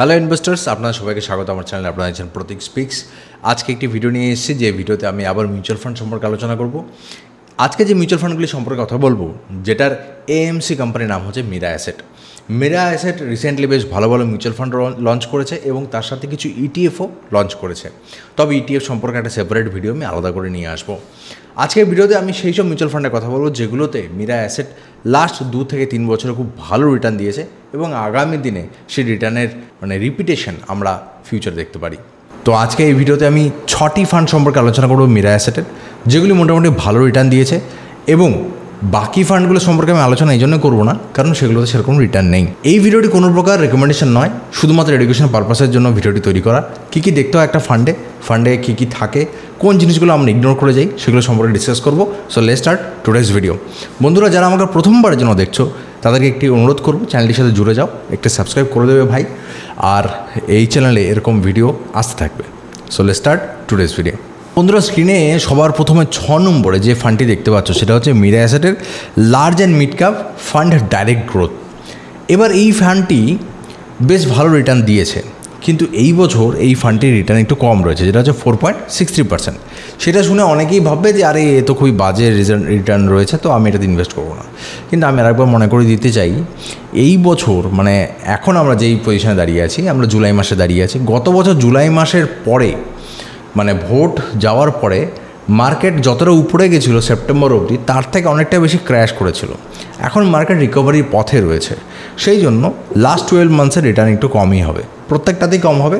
Hello investors, আপনারা সবাইকে স্বাগত আমার চ্যানেলে। আপনারা আছেন প্রতীক স্পিক্স। আজকে একটি ভিডিও নিয়ে এসেছি, যে ভিডিওতে আমি আবার মিউচুয়াল ফান্ড সম্পর্কে আলোচনা করব। আজকে যে মিউচুয়াল ফান্ডগুলি সম্পর্কে কথা বলবো, যেটার এএমসি কোম্পানির নাম হচ্ছে Mirae Asset. Mirae Asset recently বেশ ভালো ভালো মিউচুয়াল ফান্ড লঞ্চ করেছে এবং তার সাথে কিছু ইটিএফও লঞ্চ করেছে। তবে ইটিএফ সম্পর্কে একটা সেপারেট ভিডিও আমি আলাদা করে নিয়ে আসবো। আজকের ভিডিওতে আমি সেই সব মিউচুয়াল ফান্ডের কথা বলবো যেগুলোতে মিরা অ্যাসেট লাস্ট 2 থেকে 3 বছরে খুব ভালো রিটার্ন দিয়েছে এবং আগামী দিনে সেই রিটার্নের রিপিটেশন আমরা ফিউচার দেখতে পারি। তো আজকে এই ভিডিওতে আমি 6টি ফান্ড সম্পর্কে আলোচনা করবো মিরা অ্যাসেটের, যেগুলি মোটামুটি ভালো রিটার্ন দিয়েছে, এবং বাকি ফান্ডগুলো সম্পর্কে আমি আলোচনা এই জন্য করবো না কারণ সেগুলোতে সেরকম রিটার্ন নেই। এই ভিডিওটি কোনো প্রকার রেকমেন্ডেশন নয়, শুধুমাত্র এডুকেশন পারপাসের জন্য ভিডিওটি তৈরি করা। কী কী দেখতে হয় একটা ফান্ডে কী কী থাকে, কোন জিনিসগুলো আমরা ইগনোর করে যাই, সেগুলো সম্পর্কে ডিসকাস করবো। So let's start today's video. বন্ধুরা, যারা আমাকে প্রথমবারের জন্য দেখছো তাদেরকে একটি অনুরোধ করবো, চ্যানেলটির সাথে জুড়ে যাও, একটু সাবস্ক্রাইব করে দেবে ভাই, আর এই চ্যানেলে এরকম ভিডিও আসতে থাকবে। So let's start today's video. বন্ধুরা, স্ক্রিনে সবার প্রথমে 6 নম্বরে যে ফান্ডটি দেখতে পাচ্ছ সেটা হচ্ছে মিরা অ্যাসেটের large and mid cap fund direct growth. এবার এই ফান্ডটি বেশ ভালো রিটার্ন দিয়েছে, কিন্তু এই বছর এই ফান্ডটির রিটার্ন একটু কম রয়েছে, যেটা হচ্ছে 4.63%। সেটা শুনে অনেকেই ভাববে যে আরে এ তো খুবই বাজে রিটার্ন রয়েছে, তো আমি এটাতে ইনভেস্ট করবো না। কিন্তু আমি আরেকবার মনে করে দিতে চাই, এই বছর এখন আমরা যেই পজিশনে দাঁড়িয়ে আছি, আমরা জুলাই মাসে দাঁড়িয়ে আছি। গত বছর জুলাই মাসের পরে ভোট যাওয়ার পরে মার্কেট যতটা উপরে গেছিলো সেপ্টেম্বর অবধি, তার থেকে অনেকটা বেশি ক্র্যাশ করেছিল। এখন মার্কেট রিকভারির পথে রয়েছে, সেই জন্য লাস্ট 12 মান্থসের রিটার্ন একটু কমই হবে, প্রত্যেকটাতেই কম হবে।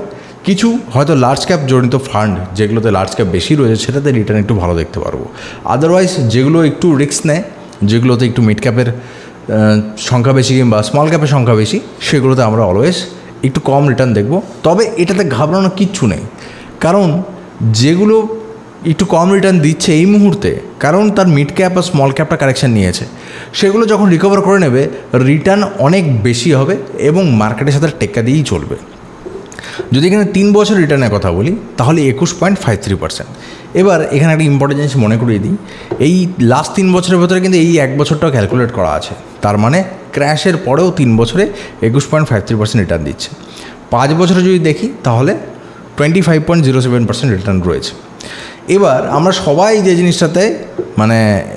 কিছু হয়তো লার্জ ক্যাপ জড়িত ফান্ড, যেগুলোতে লার্জ ক্যাপ বেশি রয়েছে, সেটাতে রিটার্ন একটু ভালো দেখতে পারবো। আদারওয়াইজ যেগুলো একটু রিস্ক নেয়, যেগুলোতে একটু মিড ক্যাপের সংখ্যা বেশি কিংবা স্মল ক্যাপের সংখ্যা বেশি, সেগুলোতে আমরা অলওয়েজ একটু কম রিটার্ন দেখব। তবে এটাতে ঘাবড়ানোর কিচ্ছু নেই, কারণ যেগুলো একটু কম রিটার্ন দিচ্ছে এই মুহূর্তে, কারণ তার মিড ক্যাপ আর স্মল ক্যাপটা কারেকশান নিয়েছে, সেগুলো যখন রিকভার করে নেবে রিটার্ন অনেক বেশি হবে এবং মার্কেটের সাথে টেক্কা দিয়েই চলবে। যদি এখানে 3 বছর রিটার্নের কথা বলি, তাহলে 21.53%। এবার এখানে একটা ইম্পর্টেন্ট জিনিস মনে করিয়ে দিই, এই লাস্ট 3 বছরের ভেতরে কিন্তু এই 1 বছরটাও ক্যালকুলেট করা আছে, তার মানে ক্র্যাশের পরেও 3 বছরে 21.53% রিটার্ন দিচ্ছে। 5 বছরে যদি দেখি তাহলে 25.07% রিটার্ন রয়েছে। এবার আমরা সবাই যে জিনিসটাতে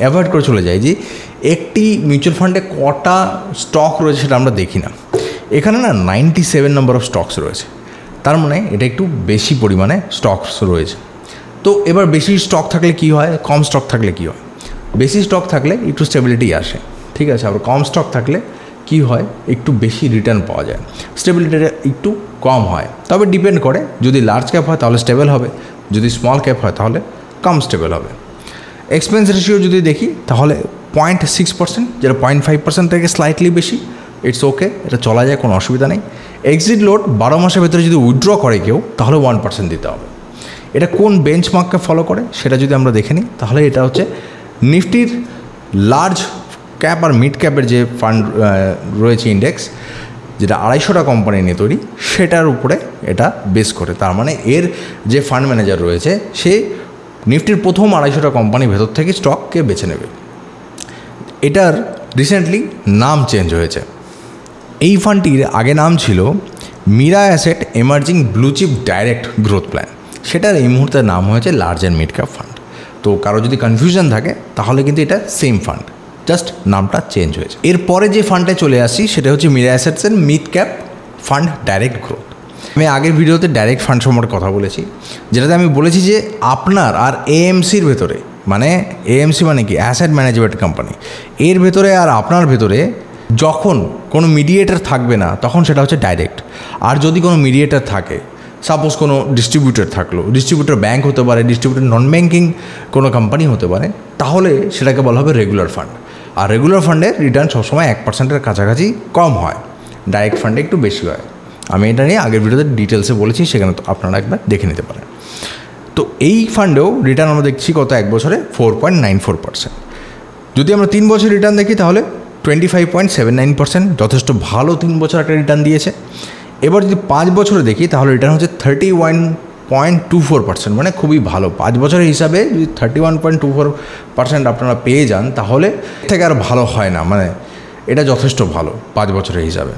অ্যাভয়েড করে চলে যাই, যে একটি মিউচুয়াল ফান্ডে কটা স্টক রয়েছে সেটা আমরা দেখি না। এখানে 97 নাম্বার অফ স্টকস রয়েছে, তার মানে এটা একটু বেশি পরিমাণে স্টকস রয়েছে। তো এবার বেশি স্টক থাকলে কি হয়, কম স্টক থাকলে কি হয়? বেশি স্টক থাকলে একটু স্টেবিলিটি আসে, ঠিক আছে। আবার কম স্টক থাকলে কি হয়, একটু বেশি রিটার্ন পাওয়া যায়, স্টেবিলিটিটা একটু কম হয়। তবে ডিপেন্ড করে, যদি লার্জ ক্যাপ হয় তাহলে স্টেবল হবে, যদি স্মল ক্যাপ হয় তাহলে কম স্টেবল হবে। এক্সপেন্স রেশিও যদি দেখি তাহলে 0.6%, যেটা 0.5% থেকে স্লাইটলি বেশি। ইটস ওকে, এটা চলা যায়, কোনো অসুবিধা নেই। এক্সিট লোড 12 মাসের ভেতরে যদি উইথড্র করে কেউ, তাহলে 1% দিতে হবে। এটা কোন বেঞ্চমার্ককে ফলো করে সেটা যদি আমরা দেখে নিই, তাহলে এটা হচ্ছে নিফটির লার্জ ক্যাপ আর মিড ক্যাপের যে ফান্ড রয়েছে ইন্ডেক্স, যেটা 250টা কোম্পানি নিয়ে তৈরি, সেটার উপরে এটা বেস করে। তার মানে এর যে ফান্ড ম্যানেজার রয়েছে, সে নিফটির প্রথম 250টা কোম্পানির ভেতর থেকে স্টককে বেছে নেবে। এটার রিসেন্টলি নাম চেঞ্জ হয়েছে। এই ফান্ডটির আগে নাম ছিল Mirae asset emerging blue chip direct growth plan, সেটার এই মুহূর্তে নাম হয়েছে large and mid cap fund. তো কারো যদি কনফিউশন থাকে তাহলে কিন্তু এটা সেম ফান্ড, জাস্ট নামটা চেঞ্জ হয়েছে। এরপরে যে ফান্ডে চলে আসি সেটা হচ্ছে মিরা অ্যাসেটসের mid cap fund direct growth. আমি আগের ভিডিওতে ডাইরেক্ট ফান্ড সম্পর্কে কথা বলেছি, যেটাতে আমি বলেছি যে আপনার আর এএমসির ভেতরে, এএমসি কি অ্যাসেট ম্যানেজমেন্ট কোম্পানি, এর ভেতরে আর আপনার ভেতরে যখন কোনো মিডিয়েটার থাকবে না, তখন সেটা হচ্ছে ডাইরেক্ট। আর যদি কোনো মিডিয়েটার থাকে, সাপোজ কোনো ডিস্ট্রিবিউটর থাকলো, ডিস্ট্রিবিউটর ব্যাঙ্ক হতে পারে, ডিস্ট্রিবিউটর নন ব্যাঙ্কিং কোনো কোম্পানি হতে পারে, তাহলে সেটাকে বলা হবে রেগুলার ফান্ড। আর রেগুলার ফান্ডের রিটার্ন সবসময় 1%-এর কাছাকাছি কম হয়, ডাইরেক্ট ফান্ডে একটু বেশি হয়। আমি এটা নিয়ে আগের ভিডিওতে ডিটেলসে বলেছি, সেখানে তো আপনারা একবার দেখে নিতে পারেন। তো এই ফান্ডেও রিটার্ন আমরা দেখছি গত 1 বছরে 4.94%। যদি আমরা 3 বছর রিটার্ন দেখি তাহলে 25.79%, যথেষ্ট ভালো 3 বছর একটা রিটার্ন দিয়েছে। এবার যদি 5 বছরে দেখি তাহলে রিটার্ন হচ্ছে 31.24%, খুবই ভালো। 5 বছরের হিসাবে যদি 31.24% আপনারা পেয়ে যান, তাহলে থেকে আর ভালো হয় না। এটা যথেষ্ট ভালো 5 বছরের হিসাবে।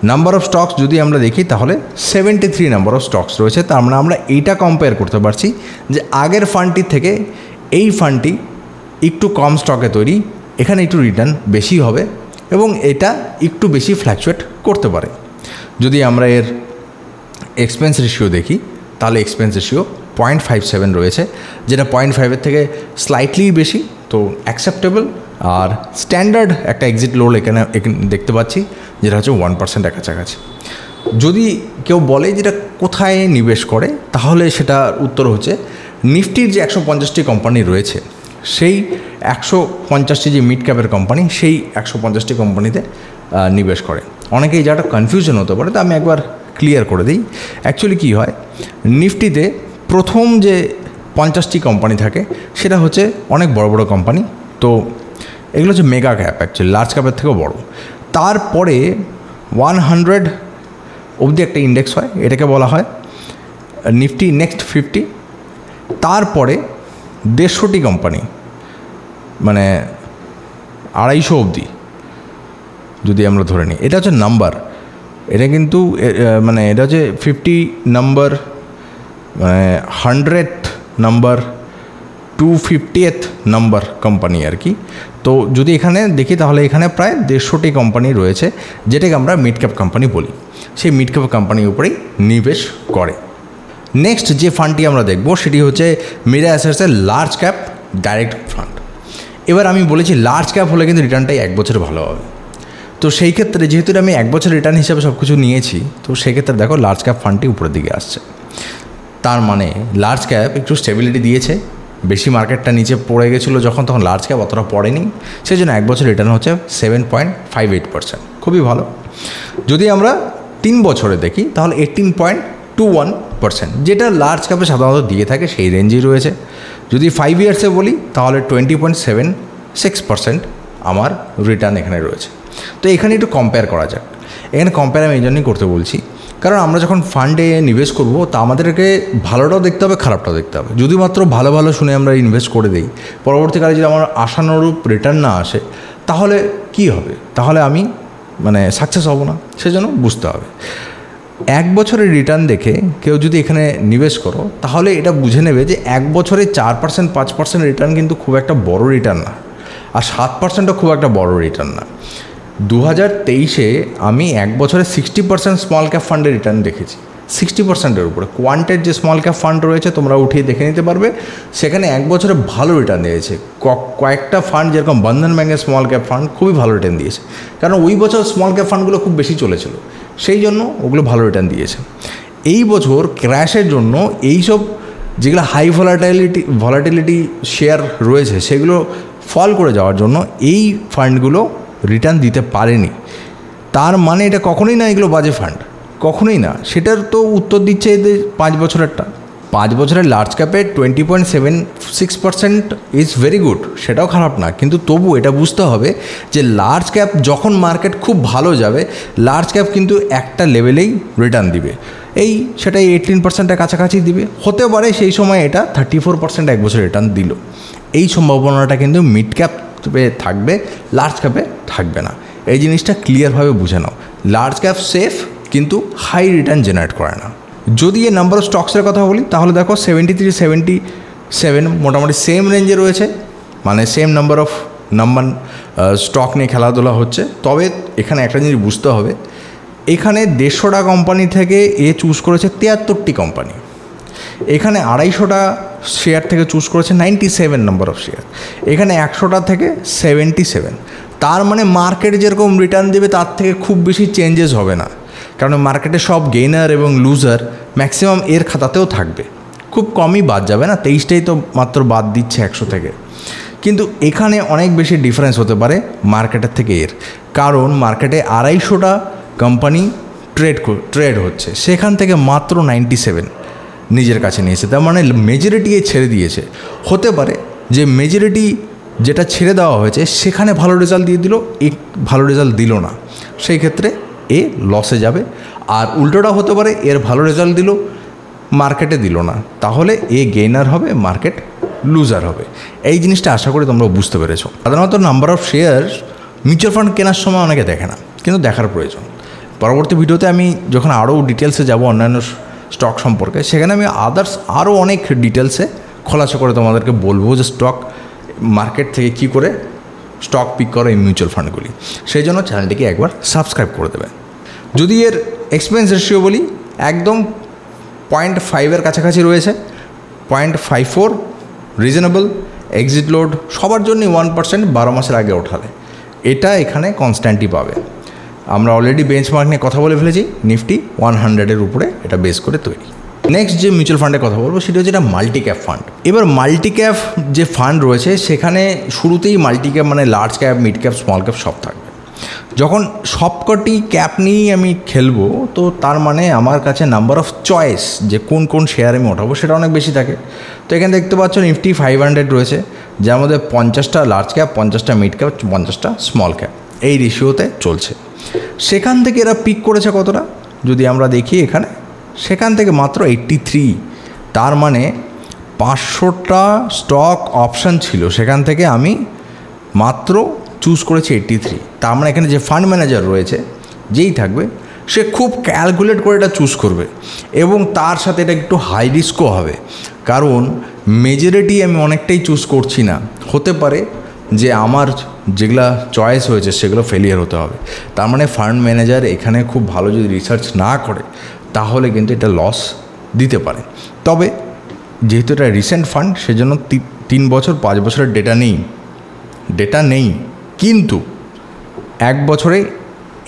নাম্বার অফ স্টকস যদি আমরা দেখি তাহলে 73 নাম্বার অফ স্টকস রয়েছে। তার মানে আমরা এইটা কম্পেয়ার করতে পারছি যে আগের ফান্ডটির থেকে এই ফান্ডটি একটু কম স্টকে তৈরি, এখানে একটু রিটার্ন বেশি হবে এবং এটা একটু বেশি ফ্ল্যাকচুয়েট করতে পারে। যদি আমরা এর এক্সপেন্স রেশিও দেখি তাহলে এক্সপেন্স রেশিও 0.57 রয়েছে, যেটা 0.5-এর থেকে স্লাইটলি বেশি, তো অ্যাকসেপ্টেবল। আর স্ট্যান্ডার্ড একটা এক্সিট লোড এখানে দেখতে পাচ্ছি যেটা হচ্ছে 1% কাছাকাছি। যদি কেউ বলে যেটা কোথায় নিবেশ করে তাহলে সেটার উত্তর হচ্ছে নিফটির যে 150টি কোম্পানি রয়েছে সেই 150টি যে মিড ক্যাপের কোম্পানি সেই 150টি কোম্পানিতে নিবেশ করে। অনেকেই যাটা কনফিউশন হতে পারে, তো আমি একবার ক্লিয়ার করে দিই। অ্যাকচুয়ালি কী হয়, নিফটিতে প্রথম যে 50টি কোম্পানি থাকে সেটা হচ্ছে অনেক বড় বড় কোম্পানি, তো এগুলো হচ্ছে মেগা ক্যাপ, অ্যাকচুয়ালি লার্জ ক্যাপের থেকেও বড়। তারপরে 100 অবধি একটা ইন্ডেক্স হয়, এটাকে বলা হয় নিফটি নেক্সট 50। তারপরে 150টি কোম্পানি, মানে 250 অবধি যদি আমরা ধরে নিই, এটা হচ্ছে নাম্বার। এটা কিন্তু মানে এটা হচ্ছে 50 নাম্বার, মানে 100th number, 250th number company আর কি। তো যদি এখানে দেখি তাহলে এখানে প্রায় 150টি কোম্পানি রয়েছে যেটাকে আমরা মিড ক্যাপ কোম্পানি বলি। সেই মিড ক্যাপ কোম্পানির উপরেই নিবেশ করে। নেক্সট যে ফান্ডটি আমরা দেখব সেটি হচ্ছে মিরা অ্যাসেটসের লার্জ ক্যাপ ডাইরেক্ট ফান্ড। এবার আমি বলেছি লার্জ ক্যাপ হলে কিন্তু রিটার্নটাই 1 বছরে ভালো হবে। তো সেই ক্ষেত্রে যেহেতু আমি 1 বছর রিটার্ন হিসাবে সব কিছু নিয়েছি, তো সেই ক্ষেত্রে দেখো লার্জ ক্যাপ ফান্ডটি উপরের দিকে আসছে। তার মানে লার্জ ক্যাপ একটু স্টেবিলিটি দিয়েছে। বেশি মার্কেটটা নিচে পড়ে গেছিলো যখন, তখন লার্জ ক্যাপ অতটা পড়েনি, সেই জন্য 1 বছর রিটার্ন হচ্ছে 7.58%, খুবই ভালো। যদি আমরা 3 বছরে দেখি তাহলে 18.21%, যেটা লার্জ ক্যাপে সাধারণত দিয়ে থাকে সেই রেঞ্জেই রয়েছে। যদি 5 ইয়ার্সে বলি তাহলে 20.76% আমার রিটার্ন এখানে রয়েছে। তো এখানে একটু কম্পেয়ার করা যাক। এখানে কম্পেয়ার আমি এই জন্যই করতে বলছি, কারণ আমরা যখন ফান্ডে নিবেশ করব তা আমাদেরকে ভালোটাও দেখতে হবে, খারাপটাও দেখতে হবে। যদি মাত্র ভালো ভালো শুনে আমরা ইনভেস্ট করে দিই, পরবর্তীকালে যদি আমার আশানুরূপ রিটার্ন না আসে তাহলে কি হবে, তাহলে আমি মানে সাকসেস হব না। সেজন্য বুঝতে হবে 1 বছরের রিটার্ন দেখে কেউ যদি এখানে নিবেশ করো তাহলে এটা বুঝে নেবে যে 1 বছরে 4% 5% রিটার্ন কিন্তু খুব একটা বড় রিটার্ন না, আর 7%ও খুব একটা বড় রিটার্ন না। 2023-এ আমি 1 বছরে 60% স্মল ক্যাপ ফান্ডের রিটার্ন দেখেছি, 60%-এর উপরে। কোয়ান্টের যে স্মল ক্যাপ ফান্ড রয়েছে তোমরা উঠিয়ে দেখে নিতে পারবে, সেখানে 1 বছরে ভালো রিটার্ন দিয়েছে। কয়েকটা ফান্ড যেরকম বন্ধন ব্যাংকের স্মল ক্যাপ ফান্ড খুবই ভালো রিটার্ন দিয়েছে, কারণ ওই বছর স্মল ক্যাপ ফান্ডগুলো খুব বেশি চলেছিল, সেই জন্য ওগুলো ভালো রিটার্ন দিয়েছে। এই বছর ক্র্যাশের জন্য এইসব যেগুলো হাই ভলাটিলিটি শেয়ার রয়েছে সেগুলো ফল করে যাওয়ার জন্য এই ফান্ডগুলো রিটার্ন দিতে পারেনি। তার মানে এটা কখনোই না এগুলো বাজে ফান্ড, কখনোই না। সেটার তো উত্তর দিচ্ছে এদের 5 বছরেরটা। 5 বছরের লার্জ ক্যাপে 20.76% ইজ ভেরি গুড, সেটাও খারাপ না, কিন্তু তবু এটা বুঝতে হবে যে লার্জ ক্যাপ যখন মার্কেট খুব ভালো যাবে লার্জ ক্যাপ কিন্তু একটা লেভেলেই রিটার্ন দিবে, সেটাই 18%-এর কাছাকাছি দিবে। হতে পারে সেই সময় এটা 34% 1 বছর রিটার্ন দিল। এই সম্ভাবনাটা কিন্তু মিড ক্যাপে থাকবে, লার্জ ক্যাপে থাকবে না। এই জিনিসটা ক্লিয়ারভাবে বুঝে নাও। লার্জ ক্যাপ সেফ, কিন্তু হাই রিটার্ন জেনারেট করে না। যদি এই নাম্বার অফ স্টকসের কথা বলি তাহলে দেখো 73-77 মোটামুটি সেম রেঞ্জে রয়েছে, মানে সেম নাম্বার স্টক নিয়ে খেলাধুলা হচ্ছে। তবে এখানে একটা জিনিস বুঝতে হবে, এখানে 150টা কোম্পানি থেকে চুজ করেছে 73টি কোম্পানি, এখানে 250টা শেয়ার থেকে চুজ করেছে 97 নাম্বার অফ শেয়ার, এখানে 100টা থেকে 77। তার মানে মার্কেট যেরকম রিটার্ন দেবে তার থেকে খুব বেশি চেঞ্জেস হবে না, কারণ মার্কেটে সব গেইনার এবং লুজার ম্যাক্সিমাম এর খাতাতেও থাকবে, খুব কমই বাদ যাবে না। 23টাই তো মাত্র বাদ দিচ্ছে 100 থেকে। কিন্তু এখানে অনেক বেশি ডিফারেন্স হতে পারে মার্কেটের থেকে এর, কারণ মার্কেটে 250টা কোম্পানি ট্রেড হচ্ছে, সেখান থেকে মাত্র 97 নিজের কাছে নিয়েছে। তার মানে মেজরিটি ছেড়ে দিয়েছে। হতে পারে যে মেজরিটি যেটা ছেড়ে দেওয়া হয়েছে সেখানে ভালো রেজাল্ট দিয়ে দিল, ভালো রেজাল্ট দিল না, সেই ক্ষেত্রে লসে যাবে। আর উল্টোটা হতে পারে এর ভালো রেজাল্ট দিল, মার্কেটে দিল না, তাহলে গেইনার হবে, মার্কেট লুজার হবে। এই জিনিসটা আশা করি তোমরা বুঝতে পেরেছো। সাধারণত number of share mutual fund কেনার সময় অনেকে দেখে না, কিন্তু দেখার প্রয়োজন। পরবর্তী ভিডিওতে আমি যখন আরও ডিটেলসে যাব অন্যান্য স্টক সম্পর্কে, সেখানে আমি আরও অনেক ডিটেলসে খোলাসা করে তোমাদেরকে বলবো যে স্টক মার্কেট থেকে কী করে স্টক পিক করো এই মিউচুয়াল ফান্ডগুলি। সেই জন্য চ্যানেলটিকে একবার সাবস্ক্রাইব করে দেবে। যদি এর এক্সপেন্স রেশিও বলি, একদম 0.5 কাছাকাছি রয়েছে, 0.54 রিজনেবল। এক্সিট লোড সবার জন্যই 1% 12 মাসের আগে ওঠালে এটা এখানে কনস্ট্যান্টই পাবে। আমরা অলরেডি বেঞ্চমার্ক নিয়ে কথা বলে ফেলেছি, নিফটি 100-এর উপরে এটা বেস করে তৈরি। নেক্সট যে মিউচুয়াল ফান্ডের কথা বলবো সেটা হচ্ছে এটা মাল্টি ক্যাপ ফান্ড। এবার মাল্টি ক্যাপ যে ফান্ড রয়েছে সেখানে শুরুতেই মাল্টি ক্যাপ মানে large cap, mid cap, small cap সব থাকবে। যখন সবকটি ক্যাপ নিয়েই আমি খেলবো, তো তার মানে আমার কাছে নাম্বার অফ চয়েস যে কোন কোন শেয়ার আমি ওঠাবো সেটা অনেক বেশি থাকে। তো এখানে দেখতে পাচ্ছ নিফটি 500 রয়েছে, যার মধ্যে 50টা লার্জ ক্যাপ, 50টা মিড ক্যাপ, 50টা স্মল ক্যাপ, এই রেশিওতে চলছে। সেখান থেকে এরা পিক করেছে কতটা যদি আমরা দেখি এখানে, সেখান থেকে মাত্র 83। তার মানে 500টা স্টক অপশান ছিল, সেখান থেকে আমি মাত্র চুজ করেছি 83। তার মানে এখানে যে ফান্ড ম্যানেজার রয়েছে যেই থাকবে সে খুব ক্যালকুলেট করে এটা চুজ করবে, এবং তার সাথে এটা একটু হাই রিস্কও হবে, কারণ মেজরিটি আমি অনেকটাই চুজ করছি না। হতে পারে যে আমার যেগুলা চয়েস হয়েছে সেগুলো ফেলিয়ার হতে হবে। তার মানে ফান্ড ম্যানেজার এখানে খুব ভালো যদি রিসার্চ না করে তাহলে কিন্তু এটা লস দিতে পারে। তবে যেহেতু এটা রিসেন্ট ফান্ড সেজন্য 3 বছর 5 বছরের ডেটা নেই, কিন্তু 1 বছরে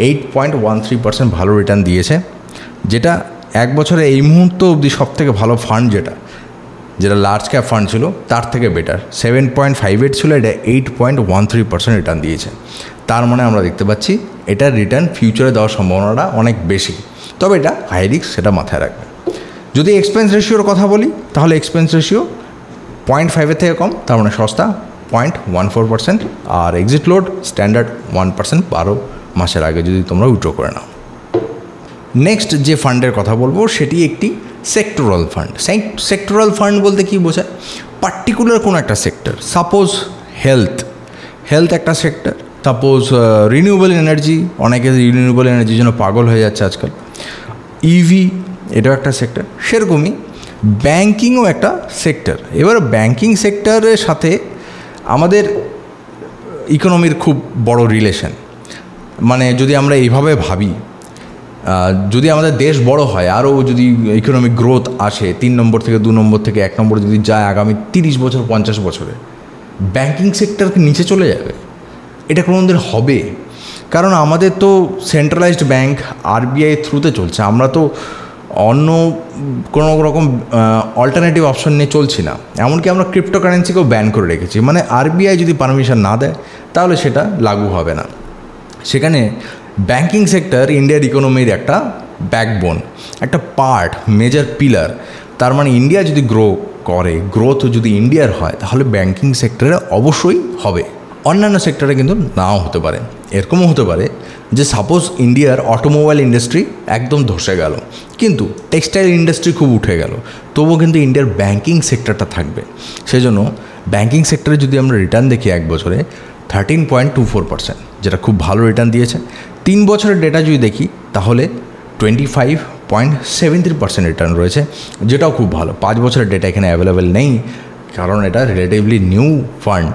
8.13% ভালো রিটার্ন দিয়েছে, যেটা 1 বছরে এই মুহূর্ত অবধি সবথেকে ভালো ফান্ড যেটা লার্জ ক্যাপ ফান্ড ছিল তার থেকে বেটার। 7.58 ছিল, এটা 8.13% রিটার্ন দিয়েছে। তার মানে আমরা দেখতে পাচ্ছি এটার রিটার্ন ফিউচারে দেওয়ার সম্ভাবনাটা অনেক বেশি, তবে এটা হাই রিস্ক, সেটা মাথায় রাখবে। যদি এক্সপেন্স রেশিওর কথা বলি তাহলে এক্সপেন্স রেশিও 0.5-এর থেকে কম, তার মানে সস্তা 0.14%। আর এক্সিট লোড স্ট্যান্ডার্ড 1% 12 মাসের আগে যদি তোমরা উইথড্র করে নাও। নেক্সট যে ফান্ডের কথা বলবো সেটি একটি সেক্টরাল ফান্ড। সেক্টরাল ফান্ড বলতে কী বোঝায়? পার্টিকুলার কোনো একটা সেক্টর, সাপোজ হেলথ একটা সেক্টর, সাপোজ রিনিউয়েবল এনার্জি, অনেকে রিনিউয়েবল এনার্জির জন্য পাগল হয়ে যাচ্ছে আজকাল, ইভি এটাও একটা সেক্টর। সেরকমই ব্যাংকিংও একটা সেক্টর। এবার ব্যাংকিং সেক্টরের সাথে আমাদের ইকোনমির খুব বড় রিলেশন। মানে যদি আমরা এইভাবে ভাবি, যদি আমাদের দেশ বড় হয়, আরও যদি ইকোনমিক গ্রোথ আসে 3 নম্বর থেকে 2 নম্বর থেকে 1 নম্বর যদি যায় আগামী 30 বছর 50 বছরে, ব্যাংকিং সেক্টরকে নিচে চলে যাবে? এটা কোনোদিন হবে? কারণ আমাদের তো সেন্ট্রালাইজড ব্যাংক আরবিআই থ্রুতে চলছে, আমরা তো অন্য কোনো রকম অল্টারনেটিভ অপশন নিয়ে চলছি না। এমনকি আমরা ক্রিপ্টোকারেন্সিকেও ব্যান করে রেখেছি, মানে আরবিআই যদি পারমিশন না দেয় তাহলে সেটা লাগু হবে না। সেখানে ব্যাংকিং সেক্টর ইন্ডিয়ার ইকোনমির একটা ব্যাকবোন, একটা পার্ট, মেজর পিলার। তার মানে ইন্ডিয়া যদি গ্রোথ যদি ইন্ডিয়ার হয় তাহলে ব্যাংকিং সেক্টরে অবশ্যই হবে। অন্যান্য সেক্টরে কিন্তু নাও হতে পারে। এরকমও হতে পারে যে সাপোজ ইন্ডিয়ার অটোমোবাইল ইন্ডাস্ট্রি একদম ধসে গেল, কিন্তু টেক্সটাইল ইন্ডাস্ট্রি খুব উঠে গেল, তবুও কিন্তু ইন্ডিয়ার ব্যাংকিং সেক্টরটা থাকবে। সেজন্য ব্যাংকিং সেক্টরে যদি আমরা রিটার্ন দেখি 1 বছরে 13.24%, যেটা খুব ভালো রিটার্ন দিয়েছে। 3 বছরের ডেটা যদি দেখি তাহলে 25.73% রিটার্ন রয়েছে, যেটাও খুব ভালো। 5 বছরের ডেটা এখানে অ্যাভেলেবেল নেই, কারণ এটা রিলেটিভলি নিউ ফান্ড।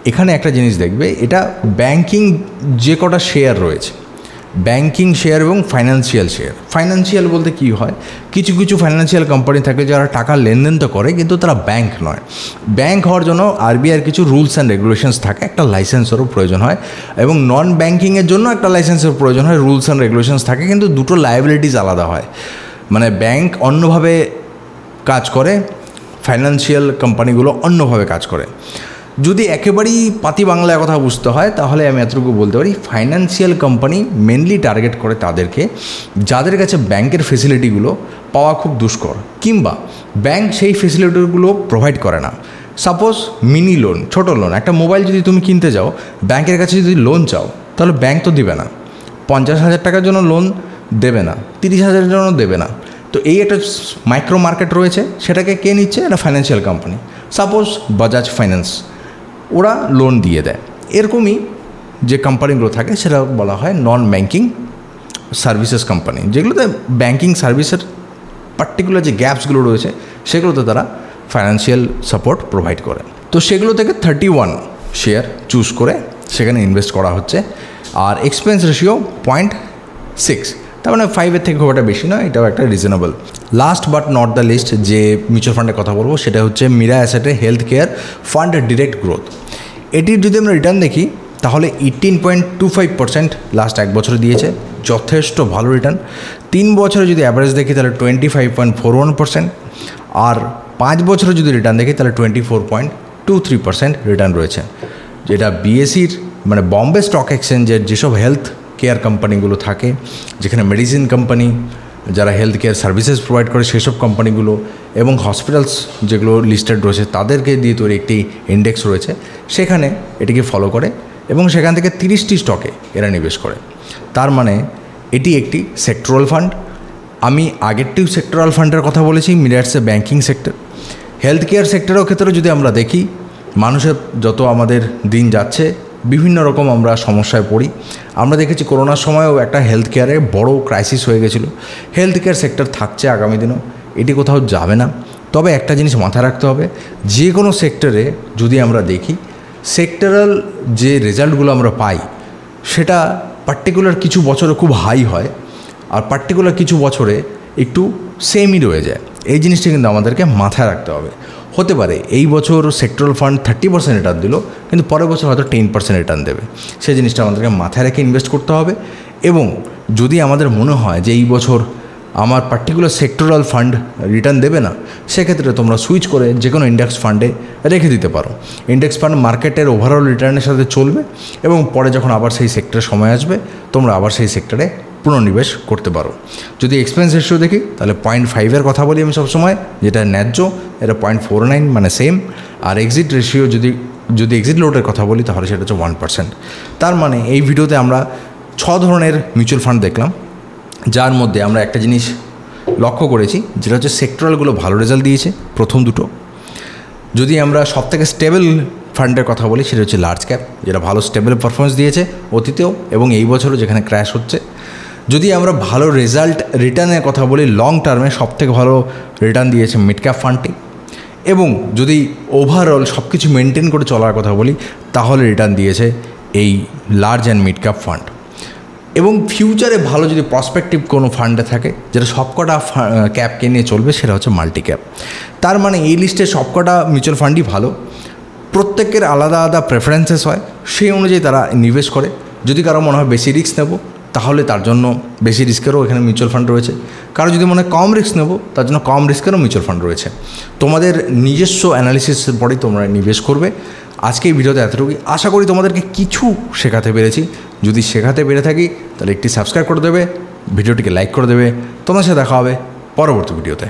এখানে একটা জিনিস দেখবে, এটা ব্যাংকিং যে কটা শেয়ার রয়েছে, ব্যাংকিং শেয়ার এবং ফাইন্যান্সিয়াল শেয়ার। ফাইন্যান্সিয়াল বলতে কী হয়, কিছু কিছু ফাইন্যান্সিয়াল কোম্পানি থাকে যারা টাকা লেনদেন তো করে কিন্তু তারা ব্যাংক নয়। ব্যাংক হওয়ার জন্য আরবিআইয়ের কিছু রুলস অ্যান্ড রেগুলেশনস থাকে, একটা লাইসেন্সেরও প্রয়োজন হয়, এবং নন ব্যাংকিংয়ের জন্য একটা লাইসেন্সের প্রয়োজন হয়, রুলস অ্যান্ড রেগুলেশনস থাকে, কিন্তু দুটো লায়াবিলিটিস আলাদা হয়। মানে ব্যাংক অন্যভাবে কাজ করে, ফাইন্যান্সিয়াল কোম্পানিগুলো অন্যভাবে কাজ করে। যদি একেবারেই পাতি বাংলায় কথা বুঝতে হয় তাহলে আমি এতটুকু বলতে পারি, ফাইন্যান্সিয়াল কোম্পানি মেনলি টার্গেট করে তাদেরকে যাদের কাছে ব্যাংকের ফেসিলিটিগুলো পাওয়া খুব দুষ্কর, কিংবা ব্যাংক সেই ফেসিলিটিগুলো প্রোভাইড করে না। সাপোজ মিনি লোন, ছোটো লোন, একটা মোবাইল যদি তুমি কিনতে যাও, ব্যাংকের কাছে যদি লোন চাও তাহলে ব্যাংক তো দেবে না, 50,000 টাকার জন্য লোন দেবে না, 30,000-এর জন্য দেবে না। তো এই একটা মাইক্রো মার্কেট রয়েছে, সেটাকে কে নিচ্ছে? একটা financial company, suppose Bajaj finance, ওরা লোন দিয়ে দেয়। এরকমই যে কোম্পানিগুলো থাকে সেটা বলা হয় নন ব্যাঙ্কিং সার্ভিসেস কোম্পানি, যেগুলোতে ব্যাঙ্কিং সার্ভিসের পার্টিকুলার যে গ্যাপসগুলো রয়েছে সেগুলোতে তারা ফাইন্যান্সিয়াল সাপোর্ট প্রোভাইড করে। তো সেগুলো থেকে 31 শেয়ার চুজ করে সেখানে ইনভেস্ট করা হচ্ছে। আর এক্সপেন্স রেশিও 0.6, তার মানে 5-এর থেকে খুব একটা বেশি নয়, এটাও একটা reasonable. Last but not the least যে মিউচুয়াল ফান্ডের কথা বলবো সেটা হচ্ছে মিরা অ্যাসেটের health care fund direct growth. এটির যদি আমরা রিটার্ন দেখি তাহলে 18.25% লাস্ট 1 বছরে দিয়েছে, যথেষ্ট ভালো রিটার্ন। 3 বছরে যদি অ্যাভারেজ দেখি তাহলে 25.41%, আর 5 বছরে যদি রিটার্ন দেখি তাহলে 24.23% রিটার্ন রয়েছে। যেটা বিএসির মানে বম্বে স্টক এক্সচেঞ্জের যেসব হেলথ কেয়ার কোম্পানিগুলো থাকে, যেখানে মেডিসিন কোম্পানি, যারা হেলথ কেয়ার সার্ভিসেস প্রোভাইড করে সেসব কোম্পানিগুলো এবং হসপিটালস যেগুলো লিস্টেড রয়েছে তাদেরকে দিয়ে তৈরি একটি ইন্ডেক্স রয়েছে, সেখানে এটিকে ফলো করে এবং সেখান থেকে 30টি স্টকে এরা নিবেশ করে। তার মানে এটি একটি সেক্টরাল ফান্ড। আমি আগেরটিও সেক্টরাল ফান্ডের কথা বলেছি, মিরাটসে ব্যাঙ্কিং সেক্টর। হেলথ কেয়ার সেক্টরের ক্ষেত্রে যদি আমরা দেখি, মানুষের যত আমাদের দিন যাচ্ছে বিভিন্ন রকম আমরা সমস্যায় পড়ি। আমরা দেখেছি করোনার সময়ও একটা হেলথ কেয়ারে বড় ক্রাইসিস হয়ে গেছিলো। হেলথ কেয়ার সেক্টর থাকছে আগামী দিনও, এটি কোথাও যাবে না। তবে একটা জিনিস মাথায় রাখতে হবে, যে কোনো সেক্টরে যদি আমরা দেখি সেক্টরাল যে রেজাল্টগুলো আমরা পাই সেটা পার্টিকুলার কিছু বছরে খুব হাই হয় আর পার্টিকুলার কিছু বছরে একটু সেমই রয়ে যায়। এই জিনিসটা কিন্তু আমাদেরকে মাথায় রাখতে হবে। হতে পারে এই বছর সেক্টরাল ফান্ড 30% রিটার্ন দিল, কিন্তু পরের বছর হয়তো 10% রিটার্ন দেবে। সেই জিনিসটা আমাদেরকে মাথায় রেখে ইনভেস্ট করতে হবে। এবং যদি আমাদের মনে হয় যে এই বছর আমার পার্টিকুলার সেক্টরাল ফান্ড রিটার্ন দেবে না, সেক্ষেত্রে তোমরা সুইচ করে যে কোনো ইন্ডেক্স ফান্ডে রেখে দিতে পারো। ইন্ডেক্স ফান্ড মার্কেটের ওভারঅল রিটার্নের সাথে চলবে এবং পরে যখন আবার সেই সেক্টরের সময় আসবে তোমরা আবার সেই সেক্টরে পুনর্নিবেশ করতে পারো। যদি এক্সপেন্স রেশিও দেখি তাহলে 0.5-এর কথা বলি আমি সবসময়, যেটা ন্যায্য, এটা 0.49 মানে সেম। আর এক্সিট রেশিও যদি এক্সিট লোডের কথা বলি তাহলে সেটা হচ্ছে 1%। তার মানে এই ভিডিওতে আমরা 6 ধরনের মিউচুয়াল ফান্ড দেখলাম, যার মধ্যে আমরা একটা জিনিস লক্ষ্য করেছি, যেটা হচ্ছে সেক্টরালগুলো ভালো রেজাল্ট দিয়েছে প্রথম দুটো। যদি আমরা সবথেকে স্টেবল ফান্ডের কথা বলি সেটা হচ্ছে লার্জ ক্যাপ, যেটা ভালো স্টেবল পারফরমেন্স দিয়েছে অতীতেও এবং এই বছরও যেখানে ক্র্যাশ হচ্ছে। যদি আমরা ভালো রেজাল্ট রিটার্নের কথা বলি, লং টার্মে সবথেকে ভালো রিটার্ন দিয়েছে মিড ক্যাপ ফান্ডটি। এবং যদি ওভারঅল সব কিছু মেনটেন করে চলার কথা বলি তাহলে রিটার্ন দিয়েছে এই large and mid cap fund. এবং ফিউচারে ভালো যদি প্রসপেক্টিভ কোনো ফান্ডে থাকে যেটা সবকটা ক্যাপকে নিয়ে চলবে, সেটা হচ্ছে মাল্টি ক্যাপ। তার মানে এই লিস্টে সবকটা মিউচুয়াল ফান্ডই ভালো, প্রত্যেকের আলাদা আলাদা প্রেফারেন্সেস হয়, সেই অনুযায়ী তারা নিবেশ করে। যদি কারো মনে হয় বেশি রিস্ক নেব তাহলে তার জন্য বেশি রিস্কেরও এখানে মিউচুয়াল ফান্ড রয়েছে, কারো যদি মনে হয় কম রিস্ক নেব তার জন্য কম রিস্কেরও মিউচুয়াল ফান্ড রয়েছে। তোমাদের নিজস্ব অ্যানালিসিসের পরেই তোমরা নিবেশ করবে। আজকে এই ভিডিওতে এতটুকুই, আশা করি তোমাদেরকে কিছু শেখাতে পেরেছি। যদি শেখাতে পেরে থাকি তাহলে একটি সাবস্ক্রাইব করে দেবে, ভিডিওটিকে লাইক করে দেবে। তোমার সাথে দেখা হবে পরবর্তী ভিডিওতে।